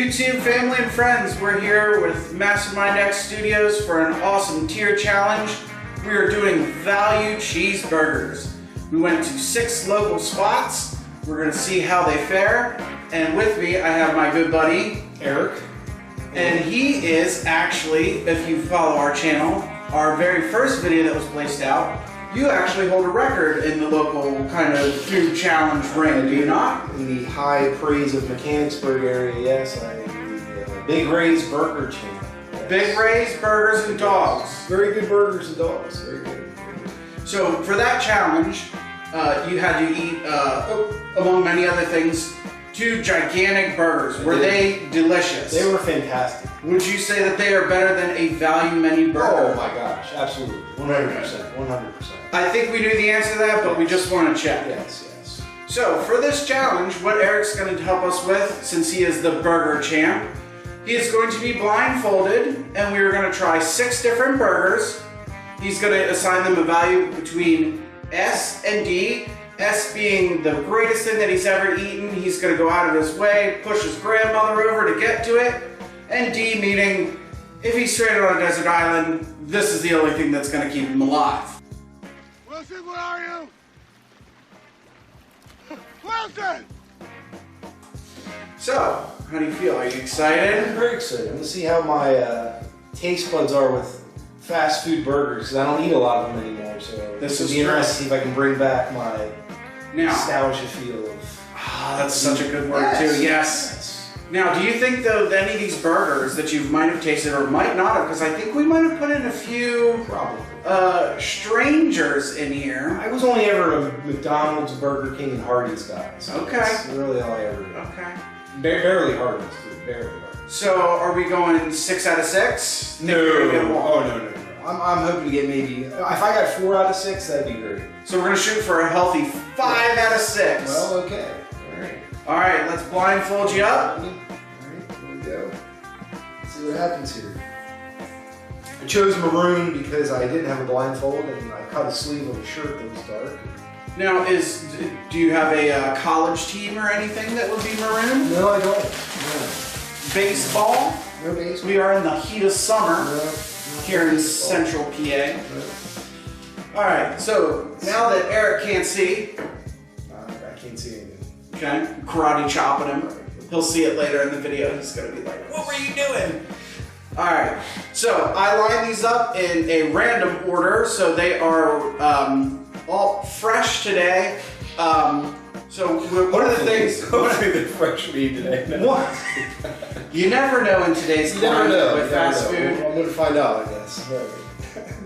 YouTube family and friends, we're here with MastermindX Studios for an awesome tier challenge. We are doing value cheeseburgers. We went to 6 local spots. We're going to see how they fare. And with me, I have my good buddy, Eric. And he is actually, if you follow our channel, our very first video that was placed out, you actually hold a record in the local kind of food challenge ring, do you not? In the high praise of Mechanicsburg area, yes, I am the Big Ray's Burger chain. Yes. Big Ray's Burgers and Dogs. Very good burgers and dogs, very good. So for that challenge, you had to eat, among many other things, 2 gigantic burgers. Were they delicious? They were fantastic. Would you say that they are better than a value menu burger? Oh my gosh, absolutely. 100%. 100%. I think we knew the answer to that, but we just want to check. Yes, yes. So for this challenge, what Eric's going to help us with, since he is the burger champ, he is going to be blindfolded, and we are going to try 6 different burgers. He's going to assign them a value between S and D. S being the greatest thing that he's ever eaten. He's going to go out of his way, push his grandmother over to get to it. And D meaning, if he's stranded on a desert island, this is the only thing that's going to keep him alive. Wilson, where are you? Wilson! So, how do you feel? Are you excited? I'm very excited. I'm going to see how my taste buds are with fast food burgers, because I don't eat a lot of them anymore, so This it'll is be interesting to see if I can bring back my nostalgia feel of... that's such a good word too, yes. Now, do you think though that any of these burgers that you might have tasted or might not have, because I think we might have put in a few strangers in here. I was only ever a McDonald's, Burger King, and Hardee's guy. So okay. That's really all I ever did. Okay. Barely Hardee's too, barely Hardee's. So, are we going 6 out of 6? No. Oh, no. I'm hoping to get maybe, if I got 4 out of 6, that'd be great. So we're going to shoot for a healthy 5 out of 6. Well, okay. All right, let's blindfold you up. All right, here we go. Let's see what happens here. I chose maroon because I didn't have a blindfold and I cut a sleeve of a shirt that was dark. Now, do you have a college team or anything that would be maroon? No, I don't. No. Baseball? No baseball. We are in the heat of summer. No. Here in central PA. Alright, so now that Eric can't see, I can't see anything. Okay, karate chopping him. He'll see it later in the video. He's gonna be like, what were you doing? Alright, so I line these up in a random order, so they are all fresh today. So one of the things... Hopefully they're fresh for me today. No. What? You never know in today's climate with fast food. I'm going to find out, I guess.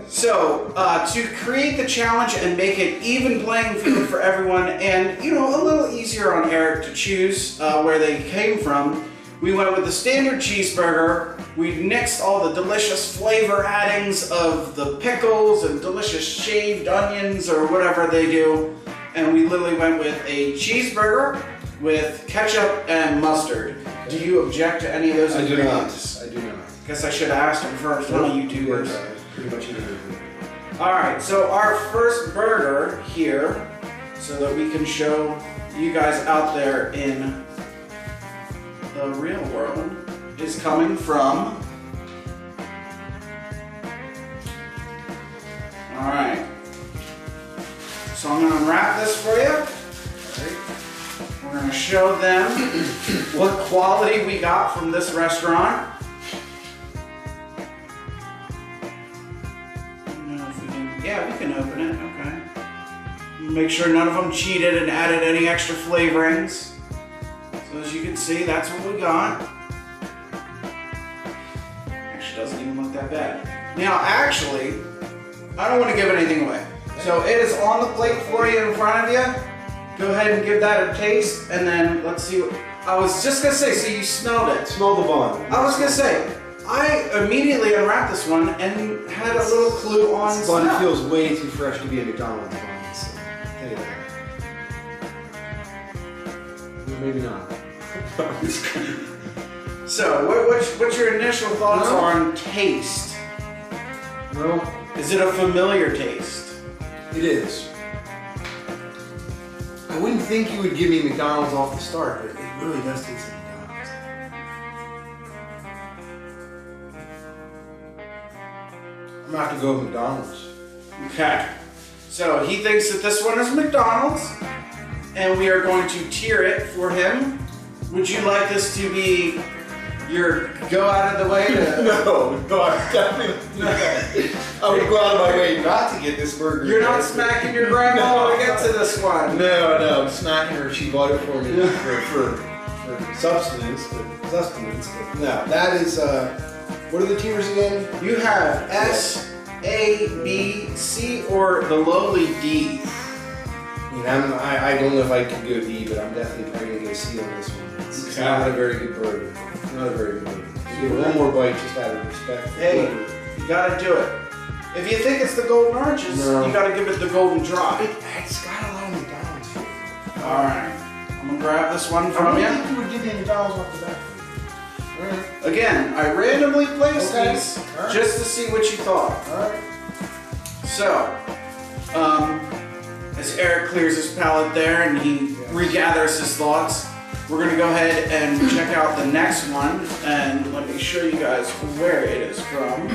So, to create the challenge and make it even playing field for everyone and, you know, a little easier on Eric to choose where they came from, we went with the standard cheeseburger. We nixed all the delicious flavor addings of the pickles and delicious shaved onions or whatever they do. And we literally went with a cheeseburger with ketchup and mustard. Do you object to any of those ingredients? I do not. Guess I should have asked him first, huh, YouTubers? Pretty much either. Alright, so our first burger here, so that we can show you guys out there in the real world, is coming from... Alright. So I'm going to unwrap this for you. We're going to show them what quality we got from this restaurant. I don't know if we can, yeah, we can open it, okay. Make sure none of them cheated and added any extra flavorings. So as you can see, that's what we got. Actually doesn't even look that bad. Now actually, I don't want to give anything away. So it is on the plate for you in front of you. Go ahead and give that a taste, and then let's see what... I was just going to say, so you smelled it. Smell the bun. I was going to say, I immediately unwrapped this one and had a little clue on this bun feels way too fresh to be a McDonald's bun, so tell you that. Maybe not. So, what's your initial thoughts on taste? Well, is it a familiar taste? It is. I wouldn't think you would give me McDonald's off the start, but it really does taste like McDonald's. I'm gonna have to go with McDonald's. Okay. So he thinks that this one is McDonald's, and we are going to tier it for him. Would you like this to be your go out of the way to... No, I definitely not. I would go out of my way not to get this burger. You're not smacking your grandma to get to this one. No, I'm smacking her. She bought it for me for sustenance. But no, that is, what are the tiers again? You have S, A, B, C, or the lowly D. I don't know if I could go D, but I'm definitely probably gonna go C on this one. It's not a very good burger. Not a very good burger. Give it one more bite just out of respect. Hey, you gotta do it. If you think it's the golden arches, you gotta give it the golden drop. It's got a lot of McDonald's food. Alright, I'm gonna grab this one from you. I think you would give me McDonald's off the bat. Again, I randomly placed these just to see what you thought. Alright. So, as Eric clears his palate there and he regathers his thoughts, we're gonna go ahead and check out the next one, and let me show you guys where it is from.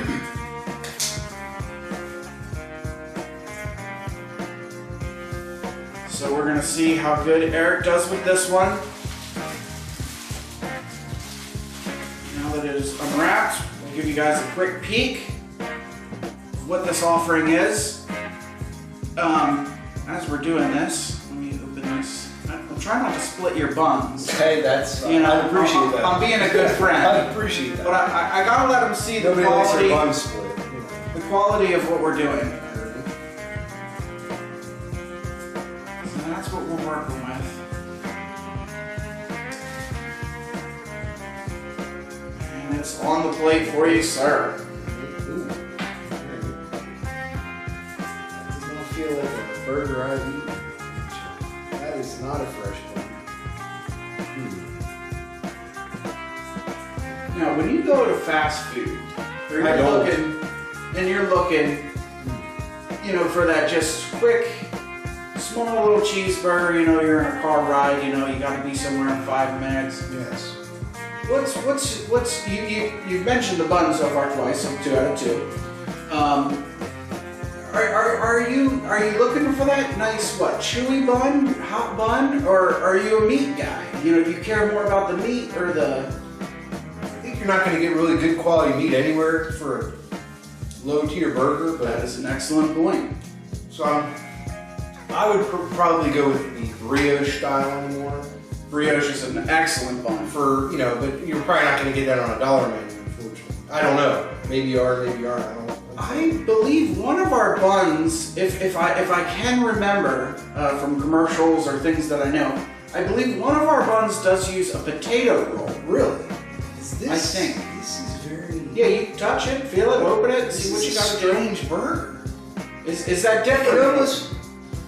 So we're gonna see how good Eric does with this one. Now that it is unwrapped, we'll give you guys a quick peek of what this offering is. As we're doing this, let me open this. I'm trying not to split your buns. Hey, that's, You know, I appreciate that. I'm being a good friend. I appreciate that. But I gotta let them see the Nobody likes quality, their buns split. the quality of what we're doing. So that's what we're working with. And it's on the plate for you, sir. Feel like a burger I've eaten. That is not a fresh one. Now, when you go to fast food, or you're looking, you know, for that just quick, small little cheeseburger, you know, you're in a car ride, you know, you gotta be somewhere in 5 minutes. Yes. You've mentioned the bun so far twice, so 2 out of 2. Are you looking for that nice, chewy bun, hot bun, or are you a meat guy? You know, do you care more about the meat or the... I think you're not going to get really good quality meat anywhere for a low tier burger, but That is an excellent point. So I would probably go with the brioche style anymore. Brioche is an excellent bun. For, you know, but you're probably not going to get that on a dollar menu, unfortunately. I don't know. Maybe you are, maybe you aren't. I don't know. I believe one of our buns, if I can remember from commercials or things that I know, I believe one of our buns does use a potato roll. Really? Is this, I think. This is very... Yeah, you touch it, feel it, open it, see what you got to do. Strange burger. Is that different?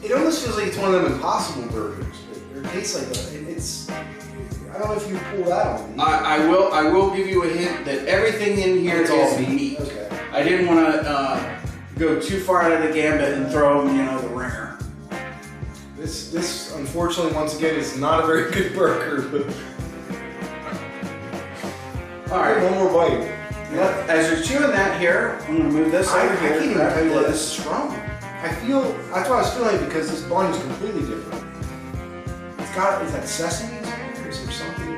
It almost feels like it's one of them Impossible burgers. It tastes like it's... I don't know if you pull that on me. I will give you a hint that everything in here is all meat. Okay. I didn't want to go too far out of the gambit and throw them, you know, the ringer. This unfortunately, once again, is not a very good burger. But all right, one more bite. As you're chewing that here, I'm going to move this over here. I can't even tell you what this is from. That's what I was feeling, because this bun is completely different. Is that sesame in there? Is there something?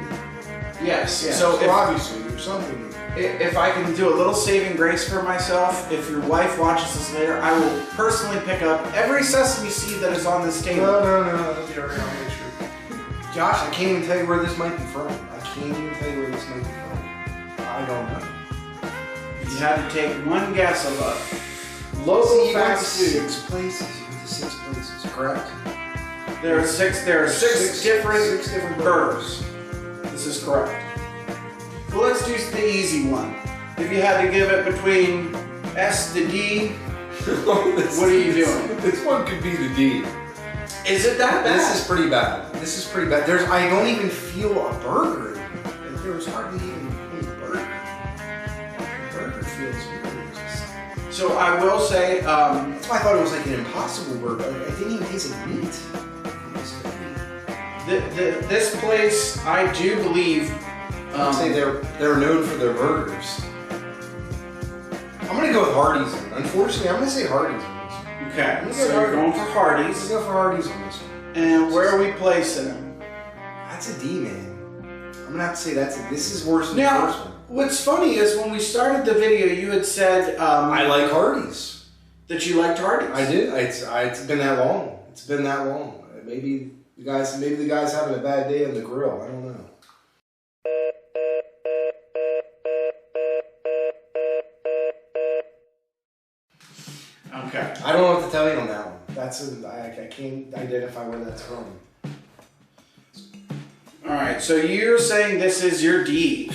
Yes. Yeah, So obviously there's something. If I can do a little saving grace for myself, if your wife watches this later, I will personally pick up every sesame seed that is on this table. No. I'll get around, make sure. Josh, I can't even tell you where this might be from. I don't know. You had to take one guess of a local fast food. 6 places. You went to 6 places, correct? There are six different burgers. This is correct. Well, let's do the easy one. If you had to give it between S to D, what are you doing? This one could be the D. Is it that bad? This is pretty bad. I don't even feel a burger. There's hardly even a burger. The burger feels really just... So I will say... that's why I thought it was like an Impossible burger. It didn't even taste like meat. This place, I do believe... I'd say they're known for their burgers. I'm gonna go with Hardee's. Unfortunately, I'm gonna say Hardee's on this one. Okay, so you're going for Let's Hardee's. go for Hardee's on this one. And where are we placing him? That's a D, man. I'm gonna have to say this is worse than the Now, first one. what's funny is when we started the video, you had said I like Hardee's. that you liked Hardee's. I did. It's been that long. It's been that long. Maybe the guy's having a bad day on the grill. I don't know. Okay. I don't know what to tell you on that one. I can't identify where that's from. All right. So you're saying this is your D.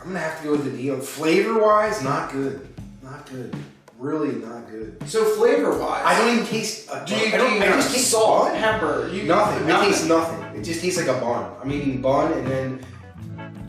I'm gonna have to go with the D. Flavor-wise, not good. Not good. Really not good. So flavor-wise, I don't even taste. I just taste salt, pepper. Nothing. It tastes nothing. It just tastes like a bun. I'm eating bun, and then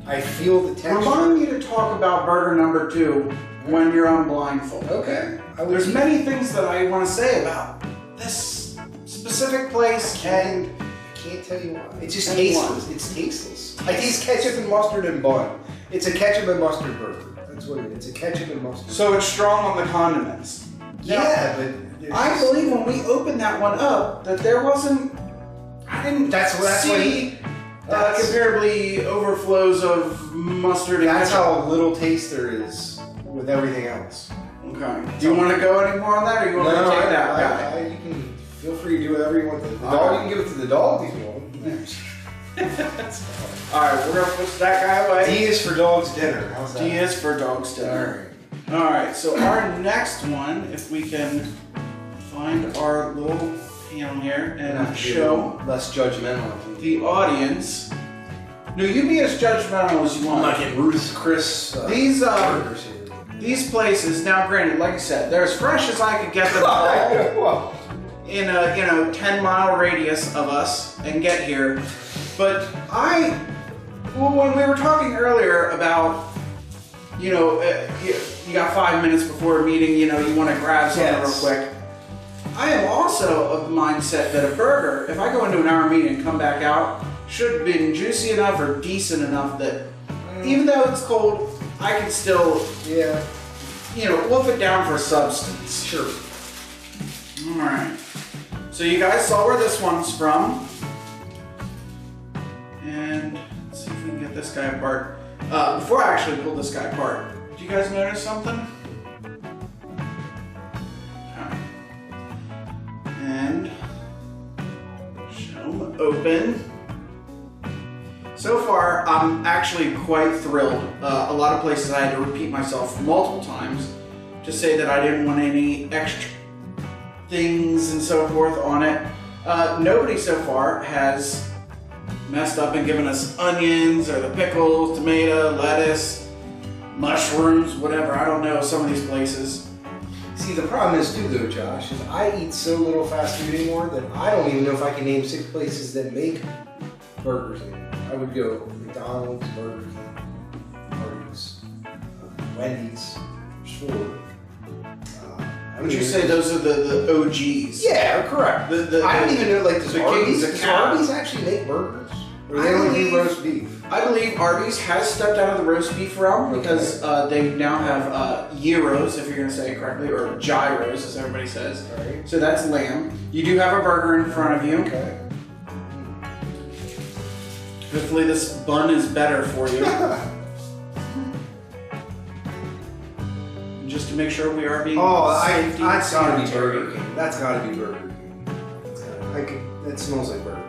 I feel the texture. Remind me to talk about burger number 2 when you're on Blindfold. Okay. There's many things that I want to say about this specific place, and I can't tell you why. It's just And tasteless. why. It's tasteless. I taste ketchup and mustard and bun. It's a ketchup and mustard burger. That's what it is. It's a ketchup and mustard. so it's strong on the condiments. Yeah, but I believe when we opened that one up that there wasn't. I didn't see comparably overflows of mustard. And That's ketchup. how little taste there is with everything else. Okay. Do you want to go any more on that, or you want me to take that guy? You can feel free to do whatever you want. The dog, you can give it to the dog if you want. All right, we're gonna push that guy away. D is for dog's dinner. How's that? D is for dog's dinner. All right. So our next one, if we can find our little panel here and show less judgmental. the audience. No, you be as judgmental as you want. I'm not getting Ruth's Chris These burgers here. these places, now granted, like I said, they're as fresh as I could get them all in a 10-mile radius of us and get here. But when we were talking earlier about, you got 5 minutes before a meeting, you want to grab something real quick. I am also of the mindset that a burger, if I go into an hour meeting and come back out, should have been juicy enough or decent enough that even though it's cold, I can still, wolf it down for substance. Sure. All right. So you guys saw where this one's from. And let's see if we can get this guy apart. Before I actually pull this guy apart, did you guys notice something? Okay. And show them open. So far, I'm actually quite thrilled. A lot of places I had to repeat myself multiple times to say that I didn't want any extra things and so forth on it. Nobody so far has messed up and given us onions or the pickles, tomato, lettuce, mushrooms, whatever. I don't know, some of these places. See, the problem is too, though, Josh, is I eat so little fast food anymore that I don't even know if I can name 6 places that make burgers anymore. I would go McDonald's, Burger King, Hardee's, Wendy's, sure. Would you say those are the OGs? Yeah, correct. I don't even know, does Arby's actually make burgers? Or do they only do roast beef? I believe Arby's has stepped out of the roast beef realm because they now have gyros, if you're going to say it correctly, or gyros, as everybody says. Right. So that's lamb. You do have a burger in front of you. Okay. Hopefully this bun is better for you. Just to make sure we are being safety that's gotta be sanitary. Burger King. That's gotta be Burger King. It smells like Burger King.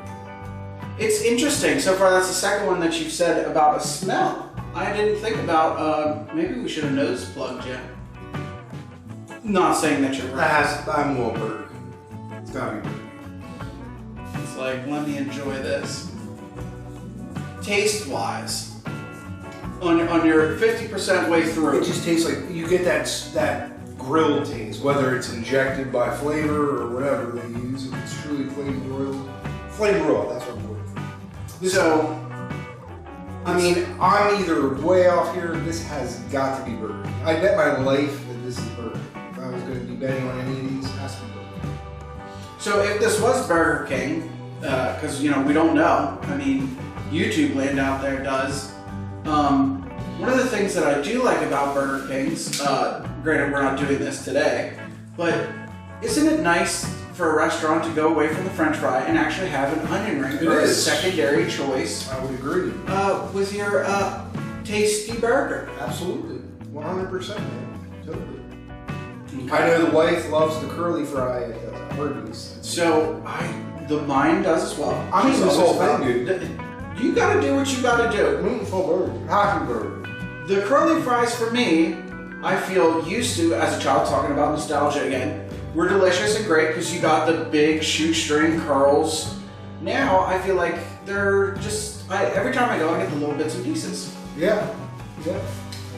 It's interesting. So far, that's the second one that you've said about a smell. I didn't think about, maybe we should have nose plugged you. Not saying that you're right. I'm going Burger King. It's gotta be Burger King. It's like, let me enjoy this. Taste-wise, on your 50% way through. It just tastes like, you get that grilled taste, whether it's injected by flavor or whatever they use, if it's truly flame grilled. Flame grilled, that's what I'm going for. So, I mean, I'm either way off here, this has got to be Burger King. I bet my life that this is Burger King. If I was going to be betting on any of these, it has to be Burger King. so if this was Burger King, because we don't know. I mean, YouTube land out there does. One of the things that I do like about Burger King's, granted we're not doing this today, but isn't it nice for a restaurant to go away from the French fry and actually have an onion ring for a secondary choice? I would agree. With your tasty burger. Absolutely. 100%, man. Totally. I know the wife loves the curly fry at Hardee's. So the mine does as well. I mean, this whole thing, dude. You gotta do what you gotta do. Meaningful burger. Happy burger. The curly fries for me, I feel used to as a child, talking about nostalgia again, were delicious and great because you got the big shoestring curls. Now I feel like they're just, every time I go I get the little bits and pieces. Yeah. I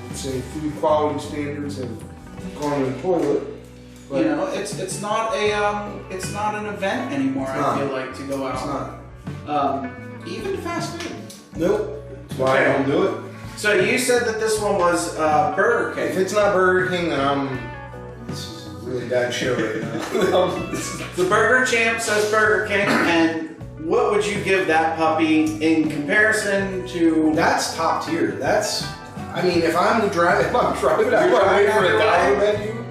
would say food quality standards have gone in the toilet. But you know, it's not an event anymore. I feel like to go out. It's not. Even fast food. Nope. That's why I don't do it. So you said that this one was Burger King. If it's not Burger King, then this is a really bad show right now. The Burger Champ says Burger King, and what would you give that puppy in comparison to? That's top tier. I mean, if I'm driving, I'm waiting for a dollar menu.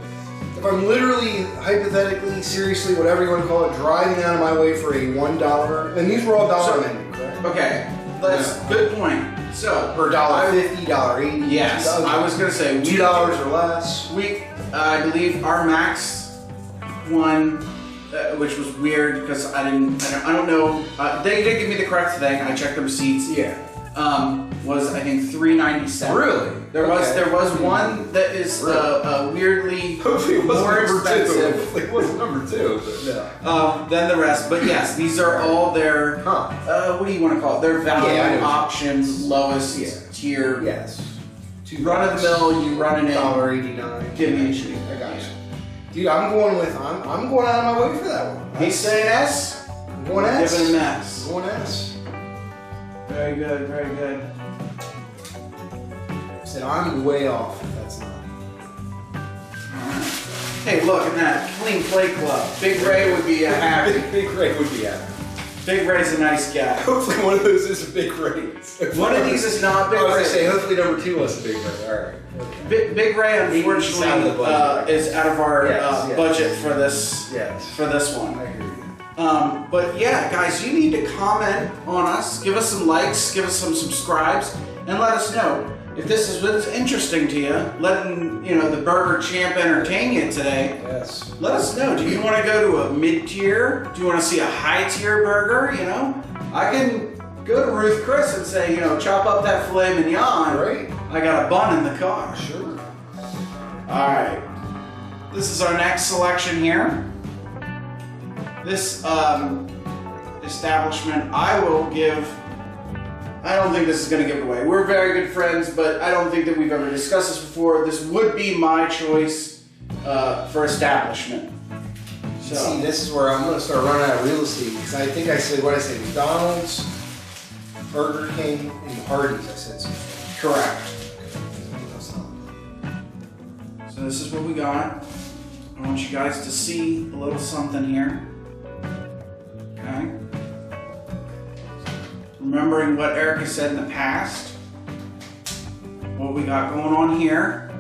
If I'm literally, hypothetically, seriously, whatever you want to call it, driving out of my way for a $1, and these were all dollar menus, right? Okay, that's good point. So for $1.50, $1.80. Yes, I was gonna say $2 or less. I believe our max one, which was weird because I don't know. They did give me the correct thing. I checked the receipts. Yeah. Was I think $3.97. Really? There was one that is weirdly Hopefully it wasn't more number expensive. 2. Hopefully it wasn't number 2. But no. Than the rest. But yes, these are all their what do you want to call it? Their value option, lowest tier. Yes. Run of the mill, you run it in. $1.89. Give me a sheet. I got you. Dude, I'm going out of my way for that one. He's saying S. I'm going S. Giving him S. I'm going S. Very good, very good. I said I'm way off if that's not. Hey, look at that. Clean Play Club. Big Ray would be happy. Big Ray would be happy. Big Ray's a nice guy. Hopefully one of those is a Big Ray. One of these is not Big Ray. I was going to say, hopefully number 2 was a Big Ray. Alright. Okay. Big Ray, unfortunately, is out of our budget for this one. I hear you. But yeah, guys, you need to comment on us, give us some likes, give us some subscribes, and let us know if this was interesting to you. Letting the Burger Champ entertain you today. Yes. Let us know. Do you want to go to a mid-tier? Do you want to see a high-tier burger? I can go to Ruth Chris and say, chop up that filet mignon. Right. I got a bun in the car. Sure. All right. This is our next selection here. This establishment, I don't think this is going to give it away. We're very good friends, but I don't think that we've ever discussed this before. This would be my choice for establishment. So. See, this is where I'm going to start running out of real estate, because I think I said, McDonald's, Burger King, and Hardee's, I said something. Correct. So this is what we got. I want you guys to see a little something here. Okay. Remembering what Erica said in the past. What we got going on here.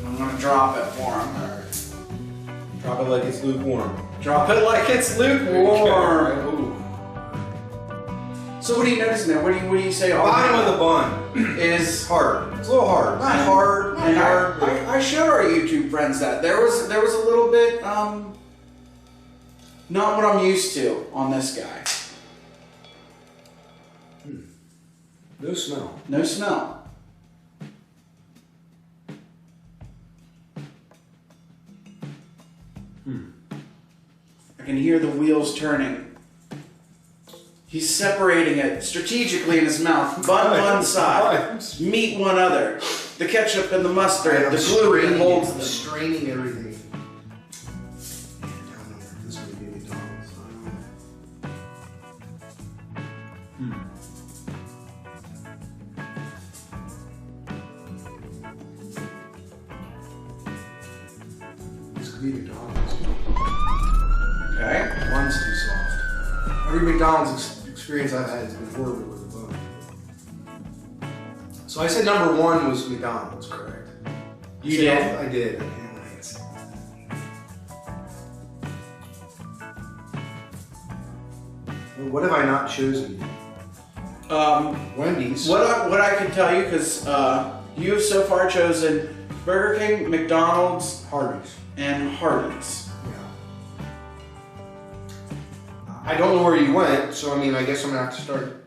I'm gonna drop it for him. Alright. Drop it like it's lukewarm. Drop it like it's lukewarm. Ooh. So what are you noticing there? What do you say? Bottom of the bun is hard. It's a little hard. Not hard. And I showed our YouTube friends that there was a little bit not what I'm used to on this guy. No smell. No smell. I can hear the wheels turning. He's separating it strategically in his mouth. Bun one side, meat one other. The ketchup and the mustard, the glue that holds them. Straining everything. McDonald's. Okay. One's too soft. Every McDonald's experience I've had has been horrible with the bun. So I said number 1 was McDonald's, correct? You did? I did. Well, what have I not chosen? Wendy's. What I can tell you, because you have so far chosen Burger King, McDonald's, Hardee's, and Hardee's. Yeah. I don't know where you went, so I mean, I guess I'm gonna have to start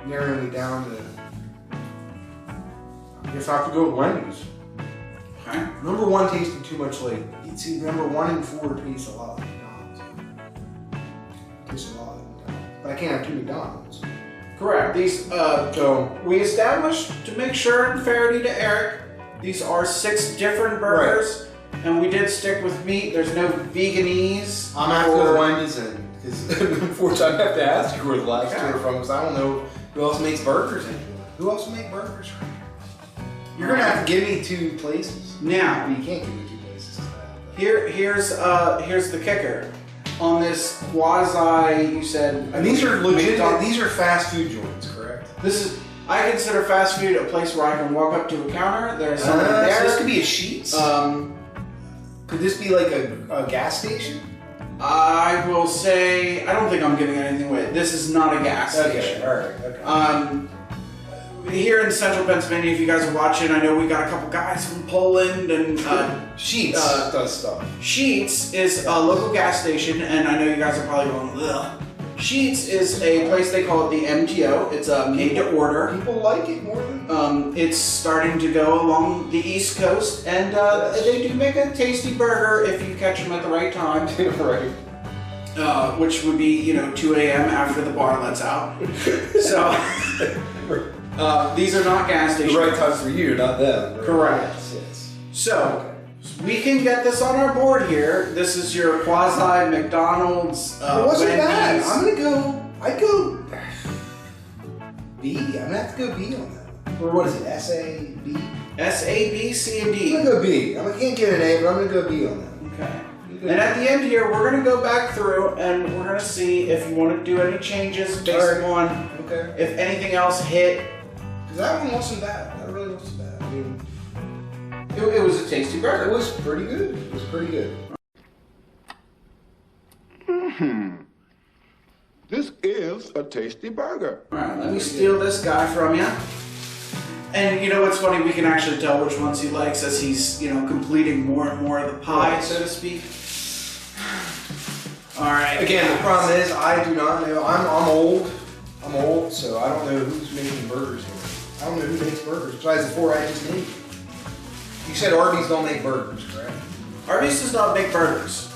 narrowing it down to. I guess I have to go with Wendy's. Okay. Number 1 tasted too much like. See, number 1 and 4 taste a lot like McDonald's. Taste a lot like McDonald's, but I can't have 2 McDonald's. Correct. These, So we established, to make sure in fairness to Eric, these are 6 different burgers, and we did stick with meat. There's no veganese. I'm gonna have to go to Wendy's then, because unfortunately I have to ask you where the last 2 are from, because I don't know who else makes burgers anymore. Who else will make burgers from here? You're gonna have to give me 2 places. Now, You can't give me 2 places. here's the kicker. On this quasi, you said, And these are legitimate. These are fast food joints, correct? I consider fast food a place where I can walk up to a counter. There's someone there. So this could be a Sheetz. Could this be like a gas station? I will say, I don't think I'm giving anything away. This is not a gas station. All right. Okay. Here in central Pennsylvania, if you guys are watching, I know we got a couple guys from Poland and Sheetz does stuff. Sheetz is a local gas station, and I know you guys are probably going, ugh. Sheetz is a place, they call it the MTO. It's made to order. People like it more than. It's starting to go along the East Coast, and they do make a tasty burger if you catch them at the right time. Right. Which would be, 2 a.m. after the bar lets out. So. These are not gas stations. The right time for you, not them. Right? Correct. Yes. So, we can get this on our board here. This is your quasi McDonald's, It wasn't bad. Wendy's. I'd go B. I'm gonna have to go B on that. Or what is it? S-A-B? S-A, B, C, and I'm D. gonna go B. I can't get an A, but I'm gonna go B on that. Okay. And at the end here, we're going to go back through and we're going to see if you want to do any changes based on if anything else hit. Because that one wasn't bad. That really wasn't bad. I mean, it was a tasty burger. It was pretty good. It was pretty good. This is a tasty burger. All right, let me steal this guy from you. And you know what's funny? We can actually tell which ones he likes as he's, completing more and more of the pie, so to speak. All right. Again, the problem is I do not know. I'm old. I'm old, so I don't know who's making burgers here. I don't know who makes burgers besides the 4 I just named. You said Arby's don't make burgers, correct? Arby's does not make burgers.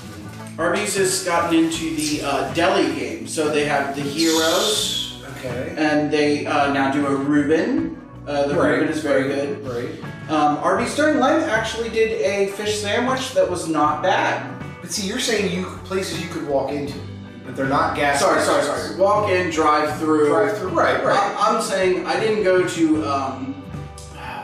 Arby's has gotten into the deli game, so they have the Heroes. Okay. And they now do a Reuben. The Reuben is very good. Right. Arby's during Lent actually did a fish sandwich that was not bad. But see, you're saying places you could walk into, but they're not gas Sorry. stations. Walk in, drive through. Right. I'm saying I didn't go to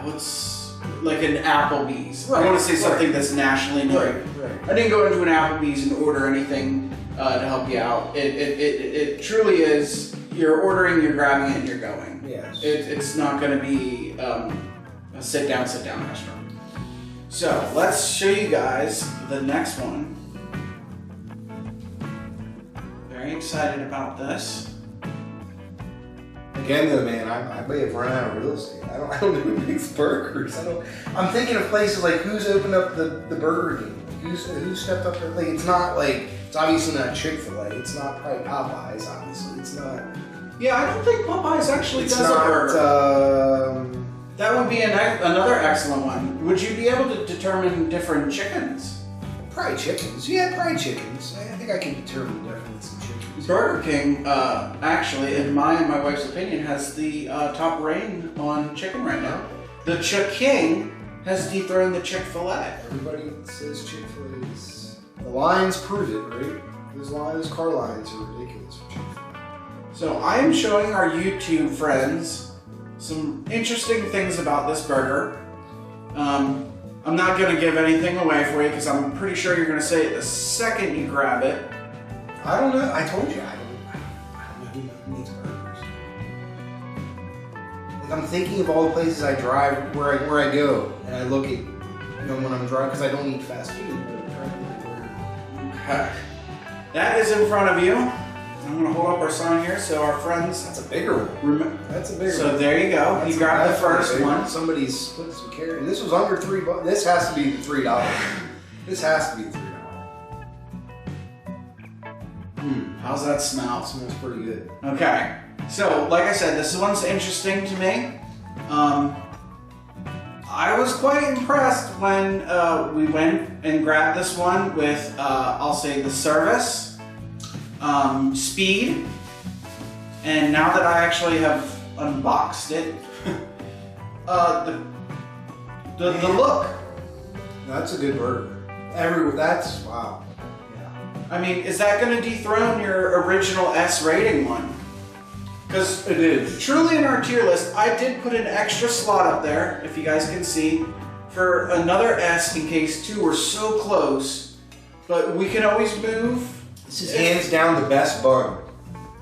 what's like an Applebee's. I want to say something that's nationally known. Right. I didn't go into an Applebee's and order anything to help you out. It truly is. You're ordering, you're grabbing it, and you're going. Yes. It's not going to be a sit down restaurant. So let's show you guys the next one. Very excited about this. Again, though, man, I may have run out of real estate. I don't know who makes burgers. I'm thinking of places like who's opened up the Burger King. Like who's stepped up there? Like it's not like it's obviously not Chick-fil-A. It's not probably Popeyes. Obviously, it's not. Yeah, I don't think Popeyes actually does a burger. That would be another excellent one. Would you be able to determine different chickens? Probably chickens. Yeah, probably chickens. I think I can determine the difference in chickens. Burger King, actually, in my and my wife's opinion, has the top reign on chicken right now. The Chick-King has dethroned the Chick-fil-A. Everybody says Chick-fil-A is... The lines prove it, right? Those car lines are ridiculous for Chick-fil-A. So I am showing our YouTube friends some interesting things about this burger. I'm not going to give anything away for you because I'm pretty sure you're going to say it the second you grab it. I don't know. I told you I don't know who makes burgers. Like I'm thinking of all the places I drive, where I go, and I look at, when I'm driving, because I don't eat fast food. Okay. That is in front of you. I'm gonna hold up our sign here so our friends. That's a bigger one. That's a bigger one. So there you go. That's you grabbed the first one. Somebody's put some carrot, and this was under $3. This has to be $3. This has to be $3. How's that smell? It smells pretty good. Okay. So, like I said, this one's interesting to me. I was quite impressed when we went and grabbed this one with, I'll say, the service, speed, and now that I actually have unboxed it, the look. That's a good burger. That's wow. I mean, is that going to dethrone your original S rating one? Because it is truly in our tier list. I did put an extra slot up there, if you guys can see, for another S in case two were so close. But we can always move. This is hands down the best bun.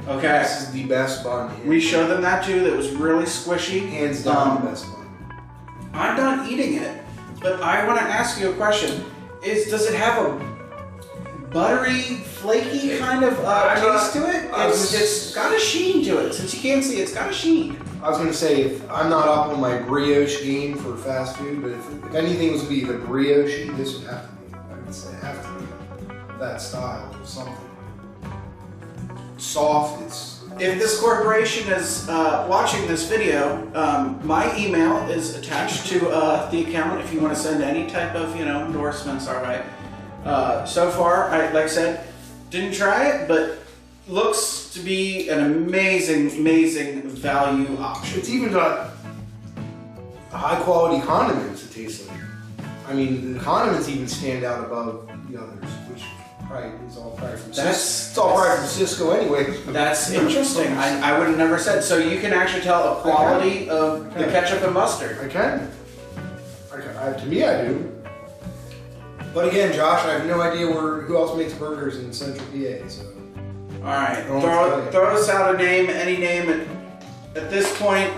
Okay. This is the best bun. We showed them that too. That was really squishy. Hands down the best bun. I'm not eating it, but I want to ask you a question. Does it have a buttery, flaky kind of taste to it? It's got a sheen to it. Since you can't see, it's got a sheen. I was going to say, if I'm not up on my brioche game for fast food, but if anything was to be the brioche, this would have to be. I would say have to be that style or something. Soft. If this corporation is watching this video, my email is attached to the account if you want to send any type of endorsements our way. So far, like I said, didn't try it, but looks to be an amazing value option. It's even got high quality condiments, it tastes like. I mean, the condiments even stand out above the others, which probably is all probably from Cisco. It's all probably from Cisco anyway. That's interesting. I would have never said. So you can actually tell a quality of the ketchup and mustard. I can. To me, I do. But again, Josh, I have no idea who else makes burgers in Central PA. So. All right, throw us out a name, any name. At this point,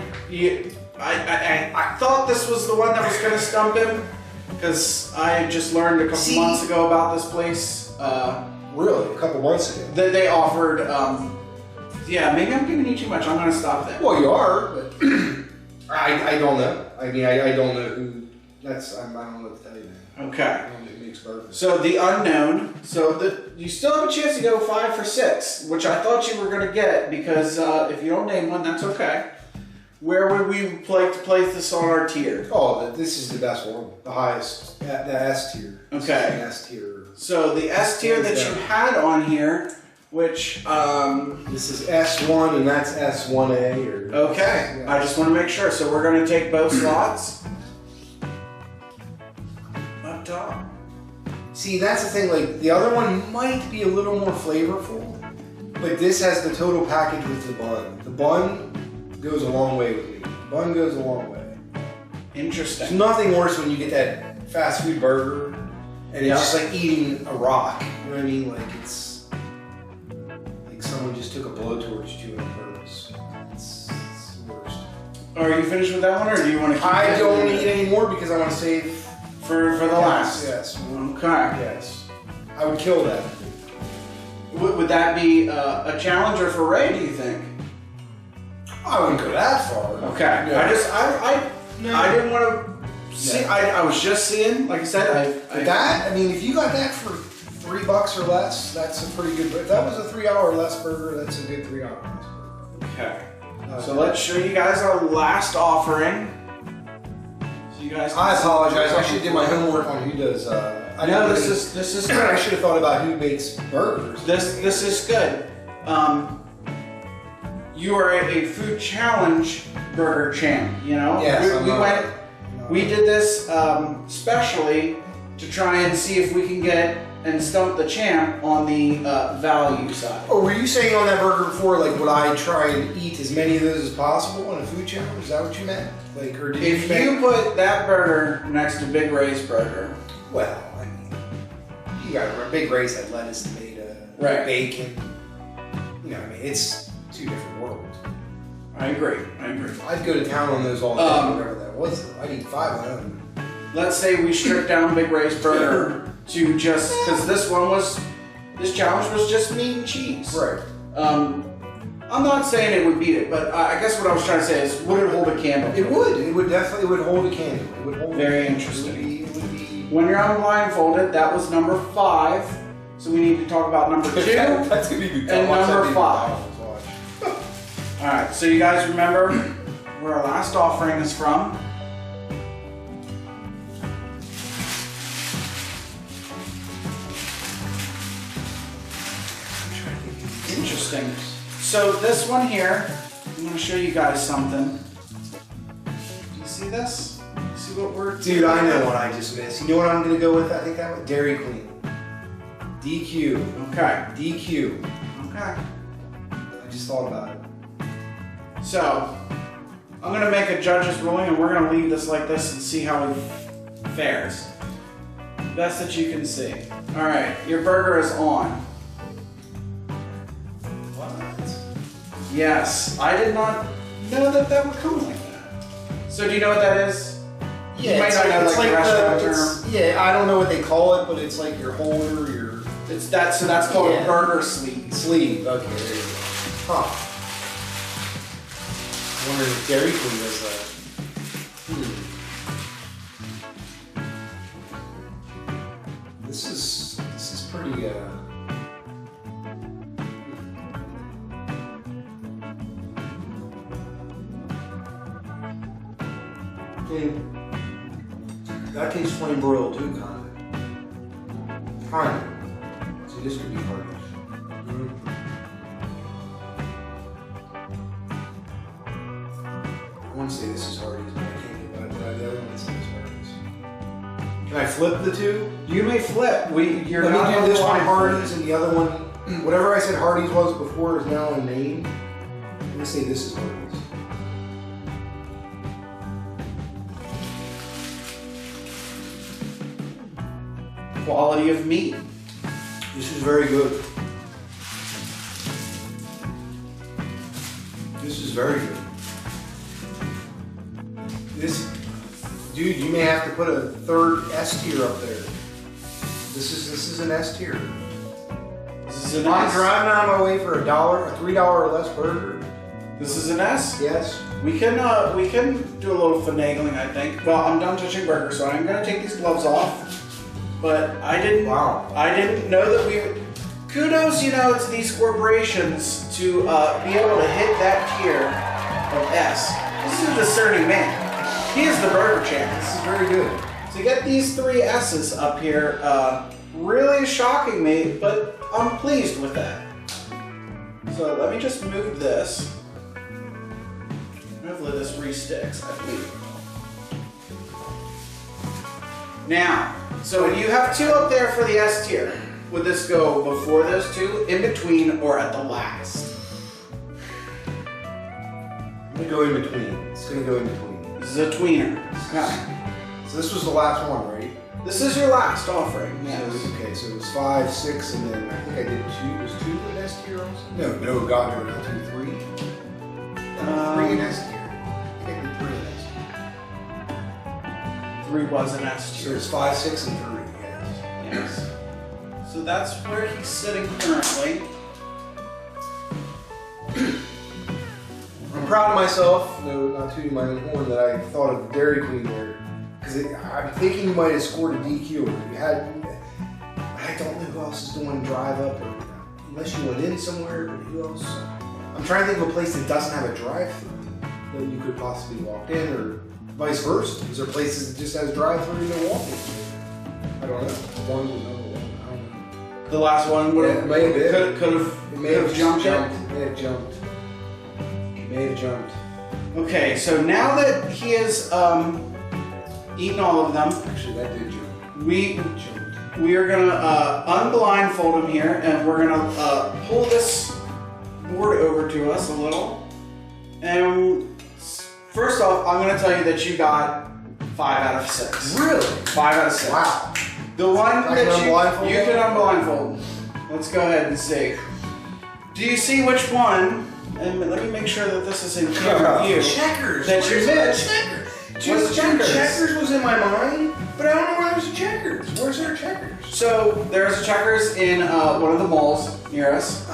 I thought this was the one that was going to stump him because I had just learned a couple months ago about this place. Really, a couple months ago. That they offered. Yeah, maybe I'm giving you too much. I'm going to stop there. Well, you are, but I don't know. I mean, I don't know who. I don't know what to tell you. Okay. So the unknown. So you still have a chance to go 5 for 6, which I thought you were going to get because if you don't name one, that's okay. Where would we like to place this on our tier? Oh, this is the best one, the highest, the S tier. Okay. The S tier. So the S tier that you had on here, which this is S1 and that's S1A. Okay. Yeah. I just want to make sure. So we're going to take both slots. Up top. See, that's the thing, like, the other one might be a little more flavorful, but this has the total package with the bun. The bun goes a long way with me. The bun goes a long way. Interesting. There's nothing worse when you get that fast food burger, and it's just like eating a rock. You know what I mean? Like, it's like someone just took a blowtorch to it on purpose. It's the worst. Are you finished with that one, or do you want to keep I don't eat any more because I want to save... For the last? Yes. Okay. Yes. I would kill that. Would that be a challenger for Ray, do you think? I wouldn't go that far. Okay. No. I didn't want to see. No. I was just seeing, like I said, I mean, if you got that for $3 or less, that's a pretty good. If that was a $3 or less burger, that's a good $3 burger. Okay. So let's show you guys our last offering. You guys I apologize. I should do my homework on who does. This is good. I should have thought about who makes burgers. This is good. You are a food challenge burger champ. You know. Yes. We did this specially to try and see if we can get and stump the champ on the value side. Oh, were you saying on that burger before, like, would I try and eat as many of those as possible on a food challenge? Is that what you meant? Like, or did if you put that burger next to Big Ray's burger? Well, I mean, you gotta remember, Big Ray's had lettuce, tomato, right, bacon. You know, I mean, it's two different worlds. I agree. I'd go to town on those all day, whatever that was. I'd eat 5 of them. Let's say we stripped down Big Ray's burger to just, because this challenge was just meat and cheese. Right. I'm not saying it would beat it, but I guess what I was trying to say is, would it hold a candle? It would. It would definitely hold a candle. It would hold. Very interesting. It would be. When you're on blindfolded, that was number 5. So we need to talk about number 2 That's gonna be good. and number 5. All right. So you guys remember where our last offering is from? Interesting. So this one here, I'm going to show you guys something. Do you see this? See what we're... Dude, I know what I just missed. You know what I'm going to go with? I think that was Dairy Queen. DQ. Okay. DQ. Okay. I just thought about it. So, I'm going to make a judge's ruling and we're going to leave this like this and see how it fares. Best that you can see. Alright, your burger is on. Yes, I did not know that would come like that. So do you know what that is? Yeah, you might not know like the restaurant term. Yeah, I don't know what they call it, but it's like your holder, your... So that's called a burger sleeve. Sleeve, okay, there you go. Huh. I wonder if Dairy Queen does that. This is pretty, that tastes plain broiled too, kind of. So this could be Hardee's. I want to say this is Hardee's, but I can't get by the other one that says Hardee's. Can I flip the two? You may flip. You're Let not me do this one blindfolded. Hardee's and the other one, whatever I said Hardee's was before is now in name. I'm gonna say this is Hardee's. Quality of meat. This is very good. This is very good. This, dude, you may have to put a third S tier up there. This is an S tier. This is an I'm S. driving on my way for a $3 or less burger. This is an S. Yes. We can do a little finagling, I think. Well, I'm done touching burgers, so I'm gonna take these gloves off. But I didn't. Wow. I didn't know that we would. Kudos, to these corporations to be able to hit that tier of S. This is a discerning man. He is the burger champ. This is very good. To get these 3 S's up here really shocking me, but I'm pleased with that. So let me just move this. Hopefully this re-sticks, I believe. Now, so you have 2 up there for the S tier. Would this go before those 2, in between, or at the last? I'm gonna go in between. It's gonna go in between. This is a tweener. Okay. So this was the last one, right? This is your last offering. Yes. So, okay, so it was 5, 6, and then I think I did 2. Was 2 an S tier also? No, God, no, not 2, 3. 3 in S tier. I think I did 3 in S tier. 3 was an S So tier. it's 5, 6, and 3, yes. Yes. So that's where he's sitting currently. I'm proud of myself, no, not tooting my own horn, that I thought of Dairy Queen there. Because I'm thinking you might have scored a DQ. You had, I don't know who else is doing drive up, or unless you went in somewhere, but who else? I'm trying to think of a place that doesn't have a drive-thru that you could possibly walk in, or vice versa. Is there places that just has drive-thru and no walking? I don't know. One would know. I don't know. The last one would have, It may have been. could have jumped it. It may have jumped. It may have jumped. Okay, so now that he has eaten all of them, Actually, that did jump. we Jumped. are gonna unblindfold him here, and we're gonna pull this board over to us a little. And first off, I'm gonna tell you that you got 5 out of 6. Really? 5 out of 6. Wow. The one I that can unblindfold you him? can unblindfold. Let's go ahead and see. Do you see which one and let me make sure that this is in camera view. Checkers. That you missed. What's Checkers? Checkers was in my mind, but I don't know where there's a Checkers. Where's there a Checkers? So there's a Checkers in one of the malls near us.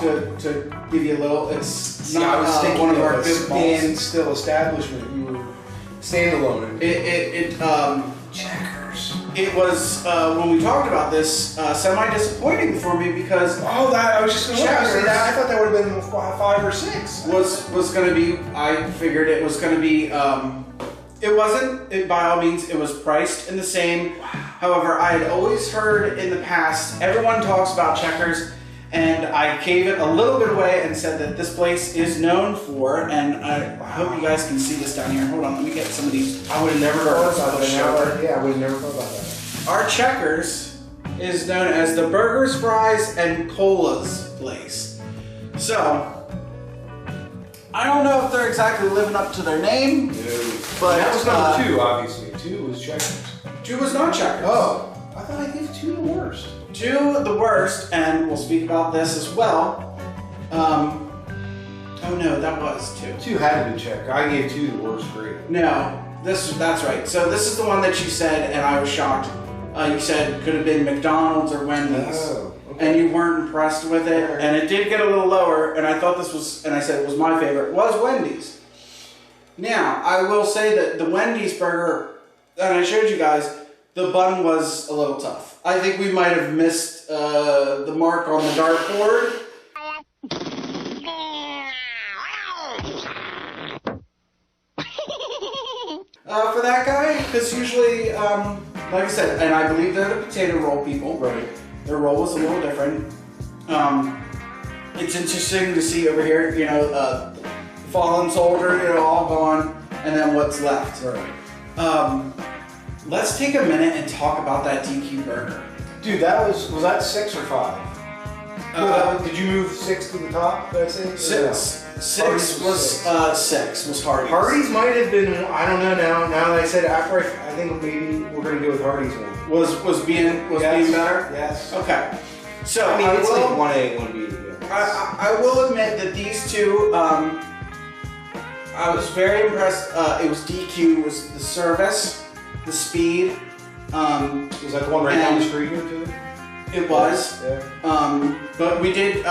To give you a little, it's not I was thinking one of our a good malls. still establishment. You were standalone. Checkers. It was when we talked about this semi-disappointing for me because I was just going to say that. I thought that would have been 5 or 6. Was going to be. I figured it was going to be. It wasn't. By all means, it was priced in the same. However, I had always heard in the past everyone talks about Checkers, and I gave it a little bit away and said that this place is known for. And I hope you guys can see this down here. Hold on, let me get some of these. I would have never thought about that. Yeah, I would have never thought about that. Our Checkers is known as the Burgers, Fries, and Colas place. So, I don't know if they're exactly living up to their name, but that was number 2, obviously. 2 was Checkers. 2 was not Checkers. Oh, I thought I gave 2 the worst. 2 the worst, and we'll speak about this as well. Oh no, that was 2. 2 had to be Checkers. I gave 2 the worst grade. No, that's right. So this is the one that you said, and I was shocked. You said it could have been McDonald's or Wendy's, and you weren't impressed with it, and it did get a little lower, and I thought this was, and I said it was my favorite, was Wendy's. Now, I will say that the Wendy's burger, and I showed you guys, the bun was a little tough. I think we might have missed the mark on the dartboard. For that guy, because usually, like I said, and I believe they're the potato roll people. Right. Their roll was a little different. It's interesting to see over here, you know, fallen soldier, you know, all gone, and then what's left. Right. Let's take a minute and talk about that DQ burger. Dude, that was that 6 or 5? Did you move 6 to the top? Did I say? 6 was 6 was Hardee's. Hardee's might have been. I don't know now. Now that I said after, I think maybe we're gonna go with Hardee's one. Was being better? Yes. Okay. So I mean, it's like 1A, 1B. I will admit that these two, I was very impressed. It was DQ, was the service, the speed. Was that the one right down the street here too? It was. Yeah. But we did,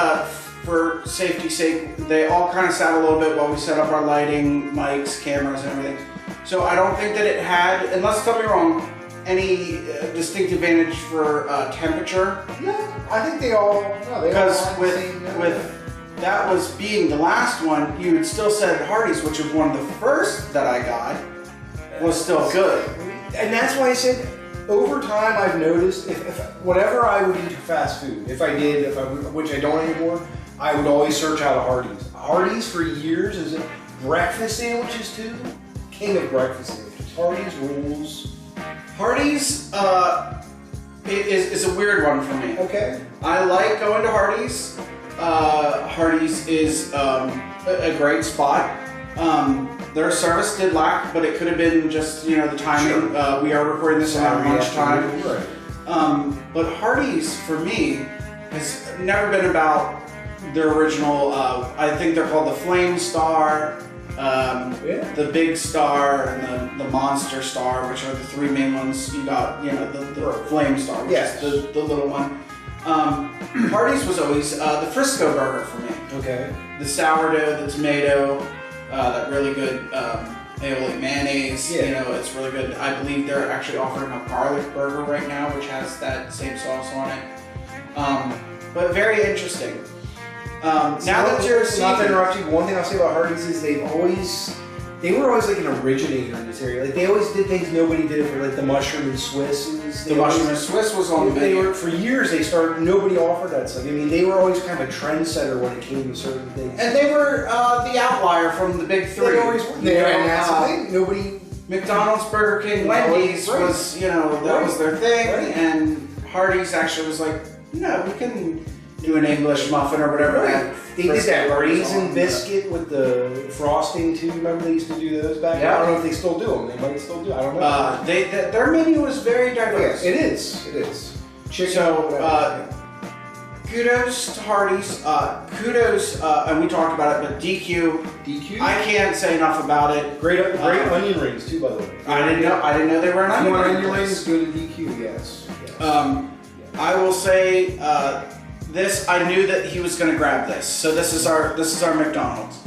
for safety's sake, they all kind of sat a little bit while we set up our lighting, mics, cameras, and everything. So I don't think that it had, unless tell me wrong, any distinct advantage for temperature. No, I think they all. No, because with that was being the last one, you had still said Hardee's, which was one of the first that I got, was still good. And that's why I said, over time I've noticed if whatever I would eat fast food, which I don't anymore, I would always search out a Hardee's. Hardee's for years is it breakfast sandwiches too? King of breakfast sandwiches. Hardee's rules. Hardee's is a weird one for me. Okay. I like going to Hardee's. Hardee's is a great spot. Their service did lack, but it could have been just, you know, the timing. Sure. We are recording this around lunchtime. Right. But Hardee's, for me, has never been about their original, I think they're called the Flame Star, the Big Star, and the Monster Star, which are the 3 main ones. You got, you know, the Flame Star, which is the little one. Hardee's was always the Frisco burger for me. Okay. The sourdough, the tomato, that really good aioli mayonnaise. Yeah. You know, it's really good. I believe they're actually offering a garlic burger right now, which has that same sauce on it. But very interesting. Now that you're seeing, not to interrupt you, one thing I'll say about Hardee's is they were always like an originator in this area. Like they always did things nobody did for, like the mushroom and Swiss. The mushroom and Swiss was on the menu. For years nobody offered that stuff. I mean, they were always kind of a trendsetter when it came to certain things. And they were the outlier from the big 3. They always were. And that's the thing. Nobody. McDonald's, Burger King, Wendy's was, you know, that was their thing, and Hardee's actually was like, you know, we can do an English muffin or whatever. Right. They did that raisin biscuit with the frosting too. Remember they used to do those back then? I don't know if they still do them. They might still do. I don't know. Their menu was very diverse. It is. Chicken. So, kudos to Hardee's. Kudos, and we talked about it, but DQ. DQ? I can't say enough about it. Great onion rings too, by the way. I didn't know they were an If you onion want ring onion place. rings, go to DQ. Yes. I will say this. I knew that he was going to grab this, so this is our McDonald's.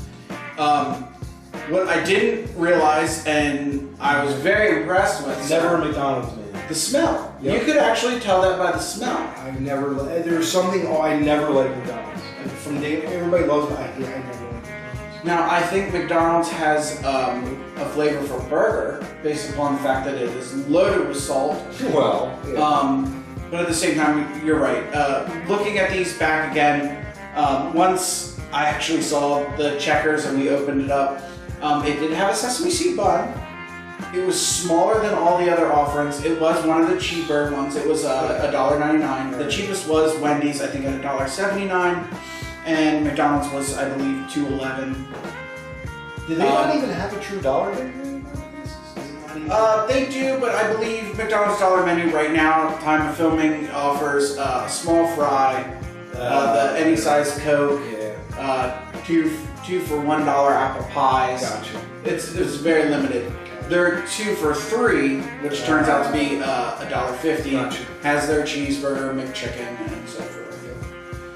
What I didn't realize, and I was very impressed with, Never a McDonald's man. the smell. Yep. You could actually tell that by the smell. I've never. There's something. Oh, I never liked McDonald's. From day, everybody loves it. I never liked McDonald's. Now, I think McDonald's has a flavor for burger based upon the fact that it is loaded with salt. Well. Yeah. But at the same time, you're right. Looking at these back again, once I actually saw the checkers and we opened it up, it did have a sesame seed bun. It was smaller than all the other offerings. It was one of the cheaper ones. It was $1.99. The cheapest was Wendy's, I think at $1.79, and McDonald's was, I believe, $2.11. Did they not even have a true dollar menu? They do, but I believe McDonald's dollar menu right now, time of filming, offers a small fry, the any size Coke, two for $1 apple pies. Gotcha. It's very limited. Their 2 for $3, which turns out to be $1.50, Gotcha. has their cheeseburger, McChicken, and so forth.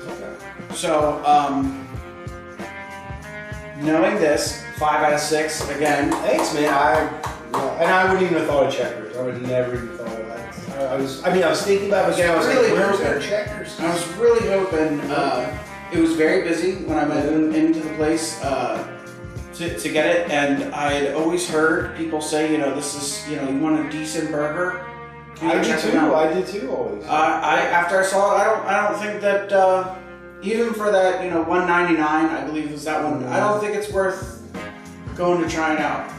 Okay. So, knowing this, 5 out of 6 again. Thanks, man. And I wouldn't even have thought of checkers. I would have never even thought of that. I was thinking about it again. I was Really like, where's hoping- their checkers? I was really hoping. It was very busy when I went into the place to get it, and I had always heard people say, this is, you want a decent burger. I did too. Always. After I saw it, I don't think that even for that, $1.99, I believe was that one. I don't think it's worth going to try it out.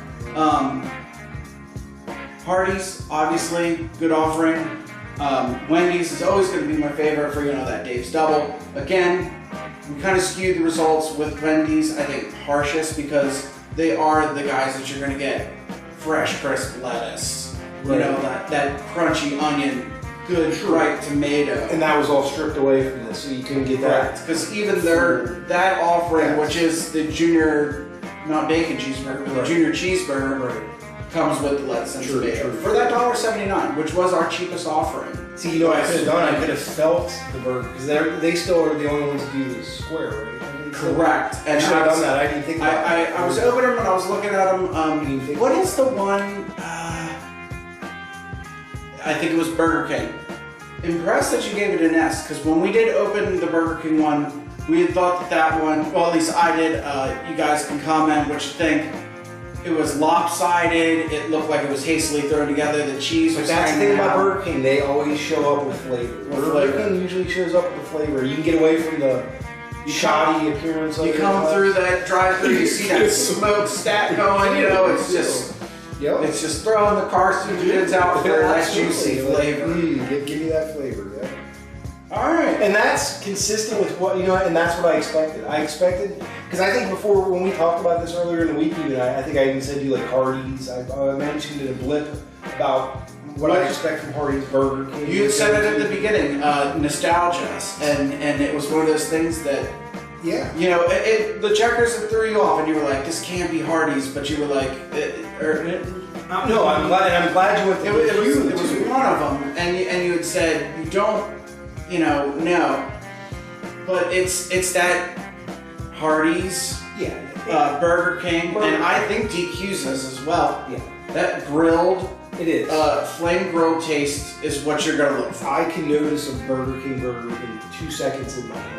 Hardee's, obviously, good offering. Wendy's is always going to be my favorite for, that Dave's Double. Again, we kind of skewed the results with Wendy's, I think, harshest because they are the guys that you're going to get fresh, crisp lettuce. Right. That crunchy onion, good, ripe tomato. And that was all stripped away from this, so you couldn't get that. Because even that offering, which is the junior, not bacon cheeseburger, but the junior cheeseburger, comes with lettuce and tomato. For that $1.79, which was our cheapest offering. See, I could have done? I could have felt the burger, because they still are the only ones who do the square, right? Correct. And I should have done that. I didn't think about it. I was opening them and I was looking at them. What is the one? I think it was Burger King. Impressed that you gave it an S, because when we did open the Burger King one, we had thought that one, well, at least I did. You guys can comment what you think. It was lopsided. It looked like it was hastily thrown together. The cheese was That's the thing hanging about out. Burger King. They always show up with flavor. Burger King usually shows up with the flavor. You can get away from the shoddy appearance of it. You come through that drive-through, you see that smoke stack going. It's just throwing the carcinogens out for that juicy flavor. Give me that flavor. Yeah. All right. And that's consistent with what, and that's what I expected. Because I think before, when we talked about this earlier in the week, even, I think I even said you like Hardee's. I mentioned in a blip about what I expect from Hardee's, Burger King. You had said it at the beginning, nostalgia, and it was one of those things that, the checkers that threw you off, and you were like, this can't be Hardee's, but you were like, no, I'm glad you went to it was one of them, and you had said, you don't, no, but it's that Hardee's, Burger King, and I think DQ's as well. Yeah. That grilled, it is. Flame grilled taste is what you're gonna look for. I can notice a Burger King burger within 2 seconds in my head.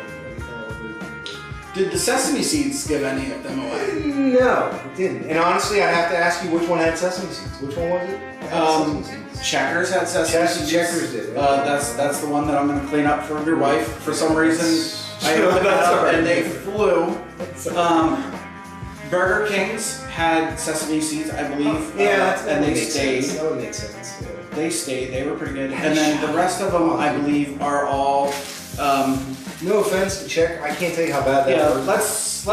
Did the sesame seeds give any of them away? No, it didn't. And honestly, I have to ask you which one had sesame seeds. Which one was it? Checkers had sesame seeds. Checkers did. That's the one that I'm gonna clean up for your wife. For some reason, I opened it up and they flew. Burger King's had sesame seeds, I believe. And they stayed. That would make sense. Yeah. They stayed. They were pretty good. And then the rest of them, I believe, are all. No offense to check. I can't tell you how bad that was. Let's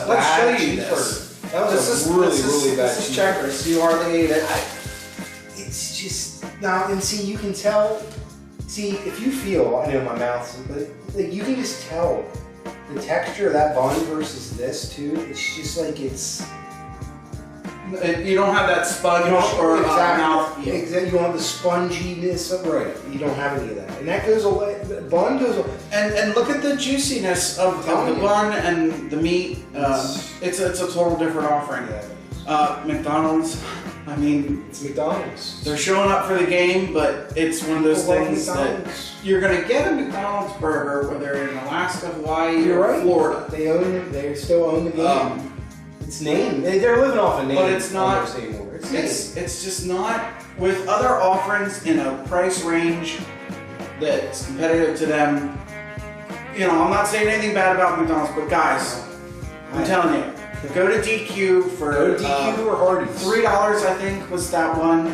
bad show you cheeseburger. this. That was really bad. This is Checkers. You hardly ate it. It's just now, and see, you can tell. See, if you feel, I know my mouth's, but like you can just tell the texture of that bun versus this too. It's just like it's. You don't have that sponge or mouth feel. Exactly. You don't have the sponginess of You don't have any of that, and that goes away. The bun goes away. And look at the juiciness of the bun and the meat. It's a total different offering. McDonald's. I mean, it's McDonald's. They're showing up for the game, but it's one of those things that you're gonna get a McDonald's burger whether in Alaska, Hawaii, or Florida. They own it. They still own the game. It's named. They're living off a name. But it's not anymore. It's just not with other offerings in a price range that's competitive to them. You know, I'm not saying anything bad about McDonald's, but guys, I'm telling you. Go to DQ for DQ or Hardee's. $3, I think, was that one.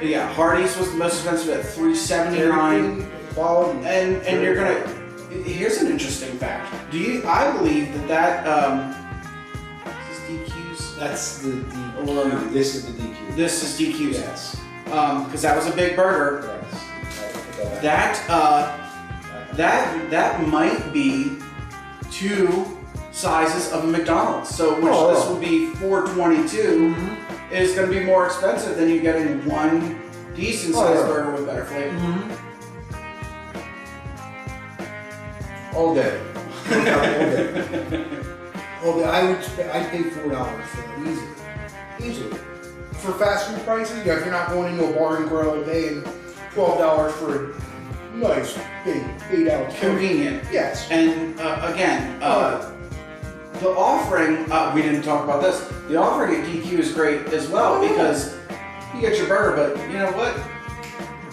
Yeah, Hardee's was the most expensive at $3.79. And you're gonna. Here's an interesting fact. I believe that is this DQ's? That's the DQ. This is the DQ. This is DQ's. Yes. Because that was a big burger. Yes. That might be 2 sizes of a McDonald's. So which this would be $4.22 is going to be more expensive than you getting one decent sized burger with better flavor. All day. All day. I'd pay $4 for that easily. For fast food prices, if you're not going into a bar and grill and paying $12 for a nice big 8-ounce. Convenient. Yes. And again, the offering, we didn't talk about this, the offering at DQ is great as well because you get your burger, but you know what?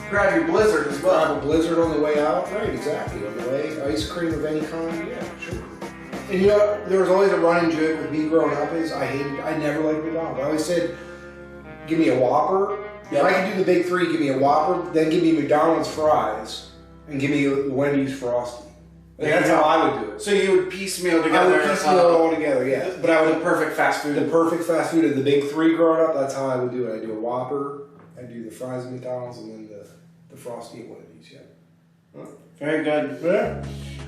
Grab your Blizzard as well. Grab a Blizzard on the way out. Right, exactly. On the way, ice cream of any kind, yeah, sure. And you know, there was always a running joke with me growing up is I never liked McDonald's. I always said, give me a Whopper. If I could do the big 3, give me a Whopper, then give me McDonald's fries, and give me the Wendy's Frosty. That's how I would do it. So you would piecemeal together. I would piecemeal it all together, yeah. But I would the perfect fast food. The perfect fast food of the big 3 growing up, that's how I would do it. I'd do a Whopper, I'd do the fries at McDonald's, and then the Frosty at Wendy's, yeah. Huh? Very good. Yeah.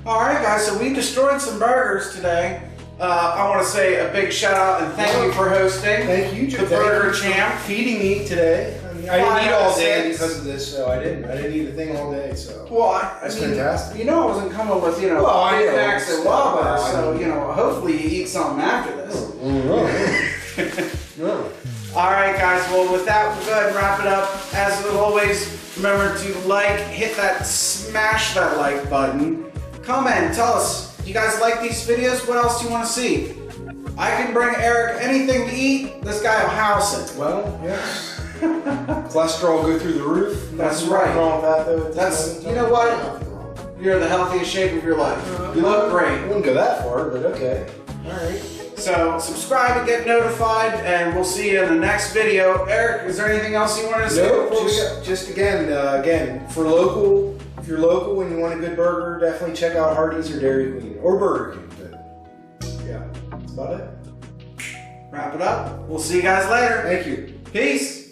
All right, guys, so we destroyed some burgers today. I want to say a big shout out and thank you for hosting. Thank you, the Burger Champ. Feeding me today. I mean, I didn't eat all day because of this, so I didn't eat a thing all day, so. Well, that's fantastic. You know I wasn't coming with, Big Macs and Whoppers, so, hopefully you eat something after this. No. All right, guys, well, with that, we'll go ahead and wrap it up. As always, remember to hit that, smash that like button. Comment, tell us, do you guys like these videos? What else do you want to see? I can bring Eric anything to eat, this guy will house it. Well, yes. Cholesterol go through the roof. That's right. Wrong with that, though. You know what? You're in the healthiest shape of your life. You look great. I wouldn't go that far, but okay. All right. So subscribe and get notified, and we'll see you in the next video. Eric, is there anything else you wanted to say? Nope, just again, for local, if you're local and you want a good burger, definitely check out Hardee's or Dairy Queen or Burger King. But yeah, that's about it. Wrap it up. We'll see you guys later. Thank you. Peace.